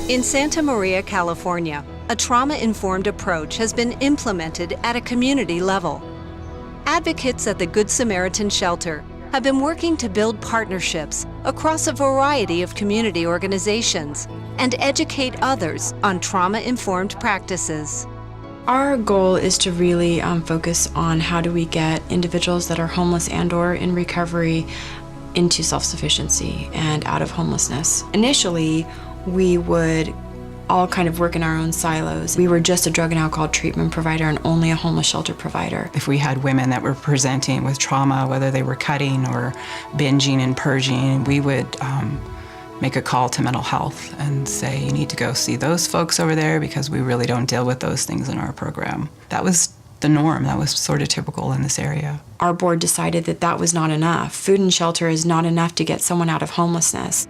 In Santa Maria, California, a trauma-informed approach has been implemented at a community level. Advocates at the Good Samaritan Shelter have been working to build partnerships across a variety of community organizations and educate others on trauma-informed practices. Our goal is to really focus on how do we get individuals that are homeless and/or in recovery into self-sufficiency and out of homelessness. Initially, we would all kind of work in our own silos. We were just a drug and alcohol treatment provider and only a homeless shelter provider. If we had women that were presenting with trauma, whether they were cutting or binging and purging, we would make a call to mental health and say, you need to go see those folks over there because we really don't deal with those things in our program. That was the norm. That was sort of typical in this area. Our board decided that that was not enough. Food and shelter is not enough to get someone out of homelessness.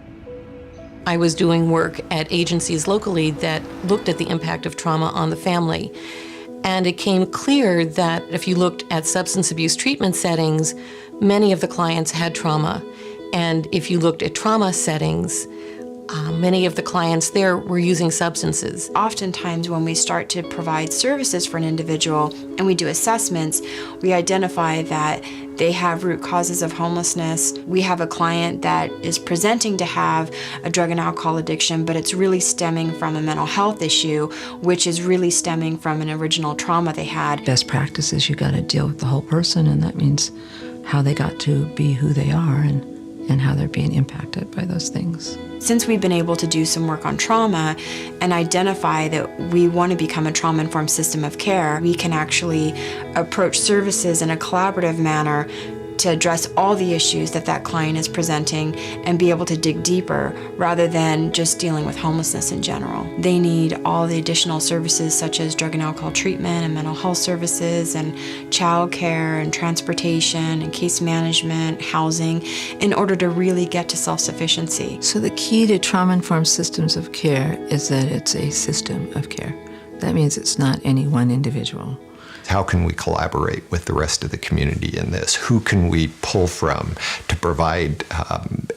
I was doing work at agencies locally that looked at the impact of trauma on the family. And it came clear that if you looked at substance abuse treatment settings, many of the clients had trauma. And if you looked at trauma settings, many of the clients there were using substances. Oftentimes when we start to provide services for an individual and we do assessments, we identify that they have root causes of homelessness. We have a client that is presenting to have a drug and alcohol addiction, but it's really stemming from a mental health issue, which is really stemming from an original trauma they had. Best practice is you got to deal with the whole person, and that means how they got to be who they are and how they're being impacted by those things. Since we've been able to do some work on trauma and identify that we want to become a trauma-informed system of care, we can actually approach services in a collaborative manner to address all the issues that that client is presenting and be able to dig deeper rather than just dealing with homelessness in general. They need all the additional services such as drug and alcohol treatment and mental health services and child care and transportation and case management, housing, in order to really get to self-sufficiency. So the key to trauma-informed systems of care is that it's a system of care. That means it's not any one individual. How can we collaborate with the rest of the community in this? Who can we pull from to provide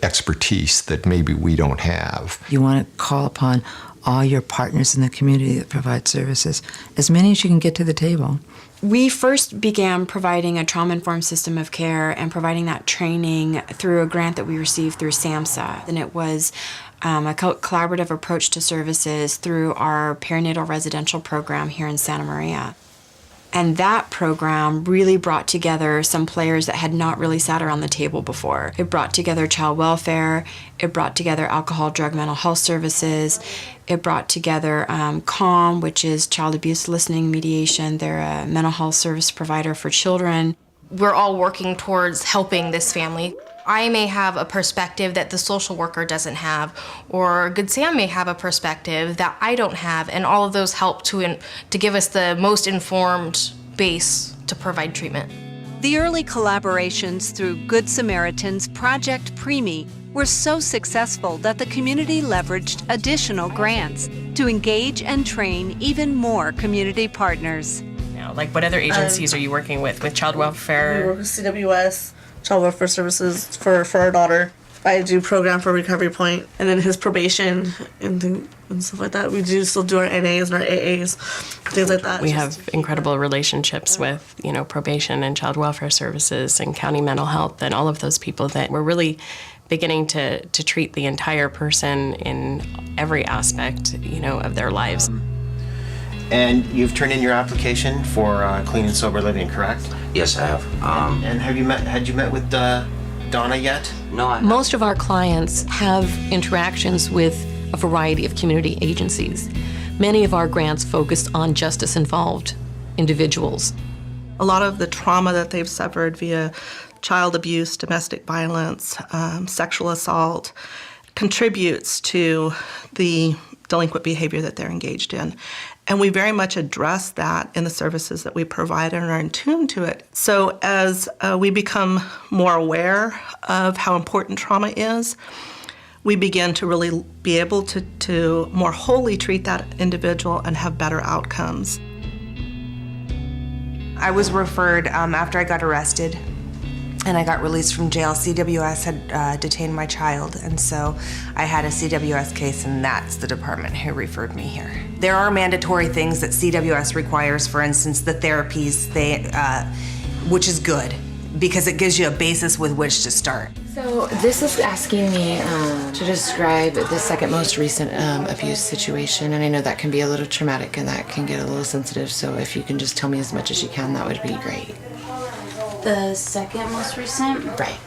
expertise that maybe we don't have? You want to call upon all your partners in the community that provide services, as many as you can get to the table. We first began providing a trauma-informed system of care and providing that training through a grant that we received through SAMHSA. And it was a collaborative approach to services through our perinatal residential program here in Santa Maria. And that program really brought together some players that had not really sat around the table before. It brought together child welfare, it brought together alcohol, drug, mental health services, it brought together CALM, which is child abuse listening mediation. They're a mental health service provider for children. We're all working towards helping this family. I may have a perspective that the social worker doesn't have, or Good Sam may have a perspective that I don't have, and all of those help to give us the most informed base to provide treatment. The early collaborations through Good Samaritan's Project Preemie were so successful that the community leveraged additional grants to engage and train even more community partners. Now, like what other agencies are you working with child welfare? We work with CWS, Child Welfare Services for our daughter. I do program for Recovery Point, and then his probation and stuff like that. We do still do our NAs and our AAs, things like that. We have incredible relationships with, probation and child welfare services and county mental health and all of those people that we're really beginning to treat the entire person in every aspect, of their lives. And you've turned in your application for clean and sober living, correct? Yes, I have. And had you met with Donna yet? No, Most of our clients have interactions with a variety of community agencies. Many of our grants focused on justice-involved individuals. A lot of the trauma that they've suffered via child abuse, domestic violence, sexual assault contributes to the delinquent behavior that they're engaged in. And we very much address that in the services that we provide and are in tune to it. So as we become more aware of how important trauma is, we begin to really be able to more wholly treat that individual and have better outcomes. I was referred after I got arrested and I got released from jail. CWS had detained my child, and so I had a CWS case, and that's the department who referred me here. There are mandatory things that CWS requires, for instance, the therapies, which is good, because it gives you a basis with which to start. So this is asking me to describe the second most recent abuse situation, and I know that can be a little traumatic and that can get a little sensitive, so if you can just tell me as much as you can, that would be great. The second most recent? Right.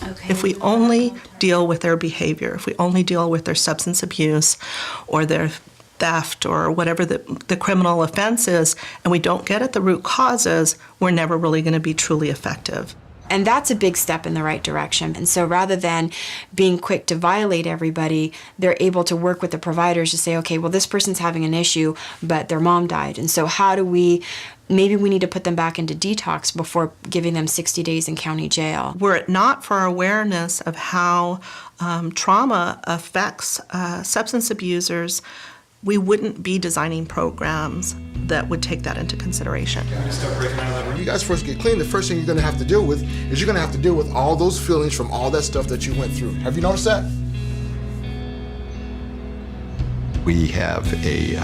Okay. If we only deal with their behavior, if we only deal with their substance abuse or their theft or whatever the criminal offense is, and we don't get at the root causes, we're never really going to be truly effective. And that's a big step in the right direction. And so rather than being quick to violate everybody, they're able to work with the providers to say, okay, well, this person's having an issue, but their mom died. And so how do maybe we need to put them back into detox before giving them 60 days in county jail. Were it not for our awareness of how trauma affects substance abusers, we wouldn't be designing programs that would take that into consideration. When you guys first get clean, the first thing you're going to have to deal with is you're going to have to deal with all those feelings from all that stuff that you went through. Have you noticed that? We have a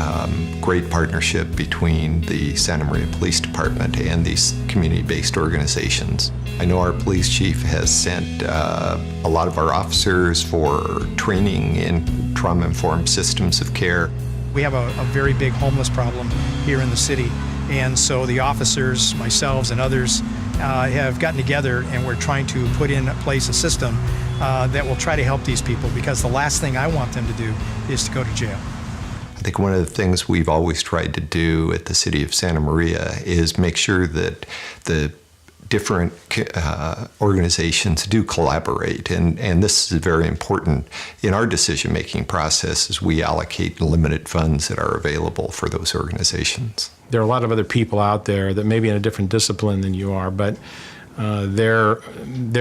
great partnership between the Santa Maria Police Department and these community-based organizations. I know our police chief has sent a lot of our officers for training in trauma-informed systems of care. We have a very big homeless problem here in the city, and so the officers, myself and others, have gotten together and we're trying to put in place a system that will try to help these people, because the last thing I want them to do is to go to jail. I think one of the things we've always tried to do at the City of Santa Maria is make sure that the different organizations do collaborate, and this is very important in our decision-making process as we allocate limited funds that are available for those organizations. There are a lot of other people out there that may be in a different discipline than you are, but their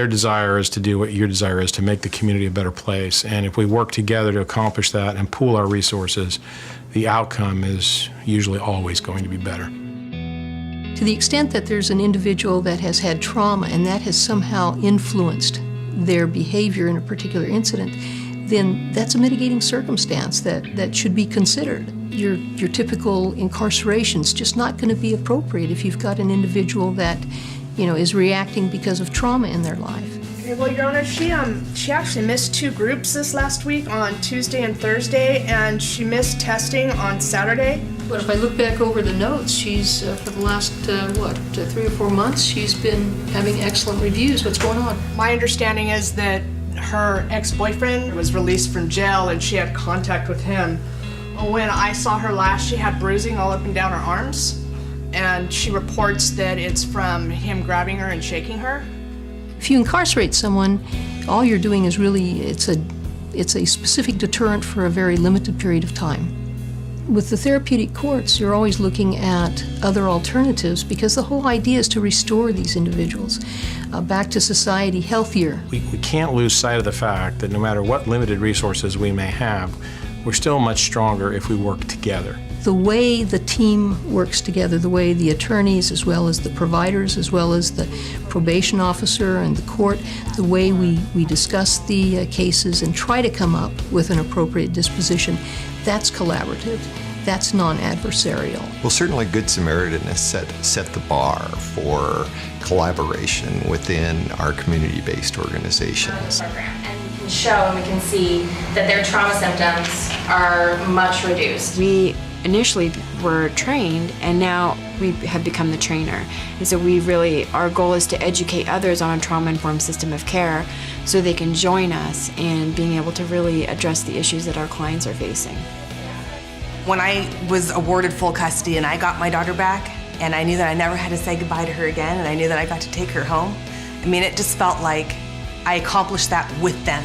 desire is to do what your desire is, to make the community a better place. And if we work together to accomplish that and pool our resources, the outcome is usually always going to be better. To the extent that there's an individual that has had trauma and that has somehow influenced their behavior in a particular incident, then that's a mitigating circumstance that should be considered. Your typical incarceration is just not going to be appropriate if you've got an individual that, is reacting because of trauma in their life. Okay, well, Your Honor, she actually missed 2 groups this last week on Tuesday and Thursday, and she missed testing on Saturday. But if I look back over the notes, she's, for the last, 3 or 4 months, she's been having excellent reviews. What's going on? My understanding is that her ex-boyfriend was released from jail and she had contact with him. When I saw her last, she had bruising all up and down her arms, and she reports that it's from him grabbing her and shaking her. If you incarcerate someone, all you're doing is really, it's a specific deterrent for a very limited period of time. With the therapeutic courts, you're always looking at other alternatives, because the whole idea is to restore these individuals back to society healthier. We can't lose sight of the fact that no matter what limited resources we may have, we're still much stronger if we work together. The way the team works together, the way the attorneys, as well as the providers, as well as the probation officer and the court, the way we discuss the cases and try to come up with an appropriate disposition, that's collaborative. That's non-adversarial. Well, certainly Good Samaritan has set the bar for collaboration within our community-based organizations. And can show, and we can see that their trauma symptoms are much reduced. We initially were trained, and now we have become the trainer. And so our goal is to educate others on a trauma-informed system of care so they can join us in being able to really address the issues that our clients are facing. When I was awarded full custody and I got my daughter back, and I knew that I never had to say goodbye to her again, and I knew that I got to take her home, it just felt like I accomplished that with them.